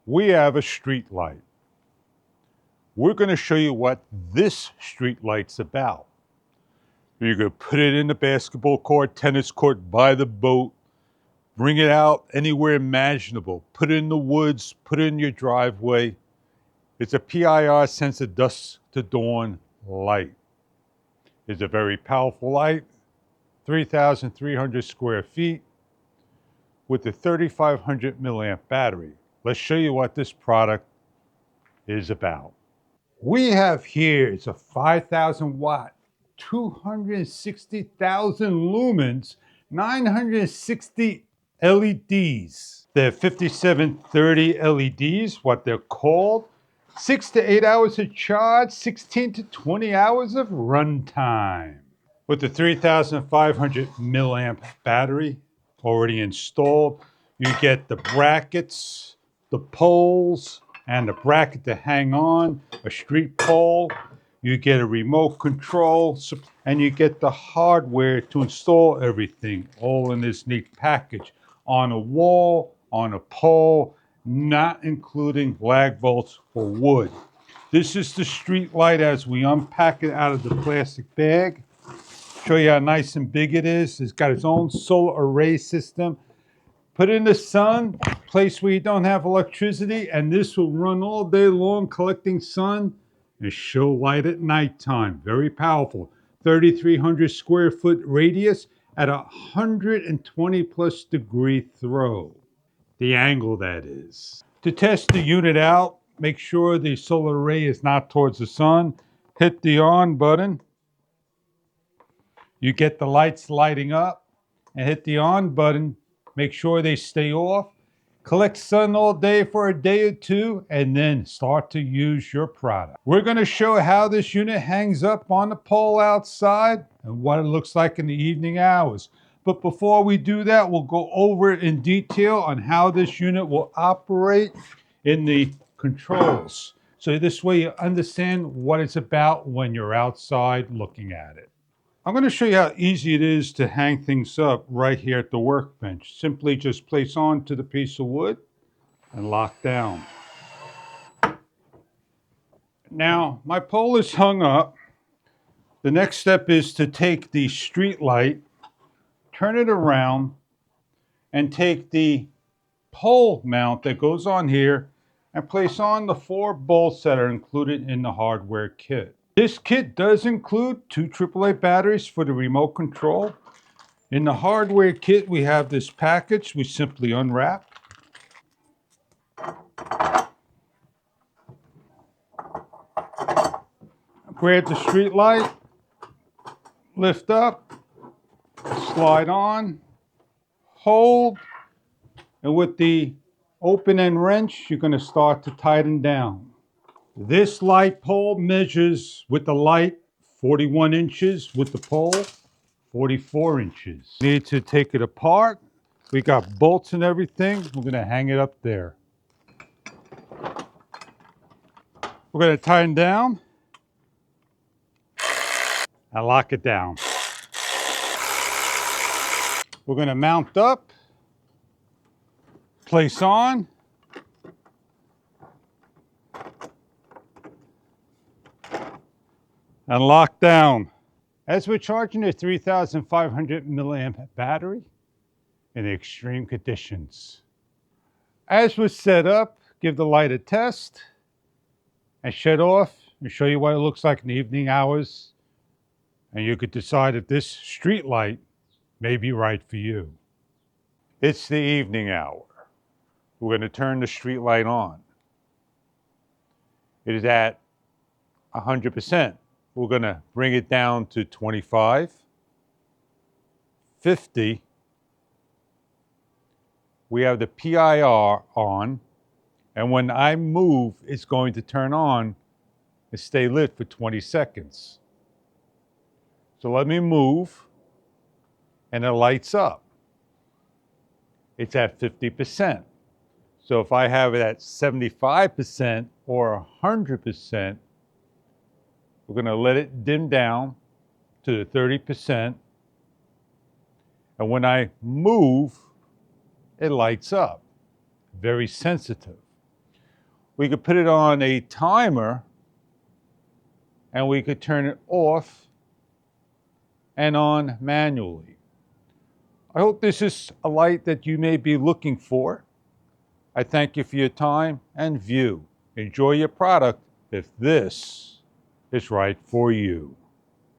we have a street light. We're going to show you what this street light's about. You could put it in the basketball court, tennis court, by the boat, bring it out anywhere imaginable, put it in the woods, put it in your driveway. It's a PIR sense of dusk to dawn light. It's a very powerful light, 3,300 square feet with a 3,500 milliamp battery. Let's show you what this product is about. We have here, it's a 5,000 watt, 260,000 lumens, 960 LEDs. They're 5730 LEDs, what they're called. 6 to 8 hours of charge, 16 to 20 hours of runtime. With the 3,500 milliamp battery already installed, you get the brackets, the poles, and the bracket to hang on, a street pole. You get a remote control, and you get the hardware to install everything, all in this neat package. On a wall, on a pole, not including lag bolts or wood. This is the street light as we unpack it out of the plastic bag. Show you how nice and big it is. It's got its own solar array system. Put it in the sun, place where you don't have electricity, and this will run all day long collecting sun and show light at nighttime. Very powerful. 3,300 square foot radius at 120 plus degree throw. The angle, that is. To test the unit out, make sure the solar array is not towards the sun. Hit the on button. You get the lights lighting up, and hit the on button. Make sure they stay off. Collect sun all day for a day or two, and then start to use your product. We're going to show how this unit hangs up on the pole outside and what it looks like in the evening hours. But before we do that, we'll go over it in detail on how this unit will operate in the controls. So this way you understand what it's about when you're outside looking at it. I'm going to show you how easy it is to hang things up right here at the workbench. Simply just place onto the piece of wood and lock down. Now, my pole is hung up. The next step is to take the street light, turn it around, and take the pole mount that goes on here and place on the 4 bolts that are included in the hardware kit. This kit does include 2 AAA batteries for the remote control. In the hardware kit, we have this package we simply unwrap. Grab the street light, lift up, slide on, hold, and with the open end wrench, you're going to start to tighten down. This light pole measures with the light 41 inches, with the pole 44 inches. Need to take it apart. We got bolts and everything. We're going to hang it up there. We're going to tighten down and lock it down. We're going to mount up, place on, and lock down. As we're charging a 3,500 milliamp battery in extreme conditions. As we're set up, give the light a test and shut off and show you what it looks like in the evening hours. And you could decide if this street light may be right for you. It's the evening hour. We're going to turn the street light on. It is at 100%. We're going to bring it down to 25, 50. We have the PIR on, and when I move, it's going to turn on and stay lit for 20 seconds. So let me move, and it lights up. It's at 50%. So if I have it at 75% or 100%, we're going to let it dim down to the 30%. And when I move, it lights up. Very sensitive. We could put it on a timer and we could turn it off and on manually. I hope this is a light that you may be looking for. I thank you for your time and view. Enjoy your product if this is right for you.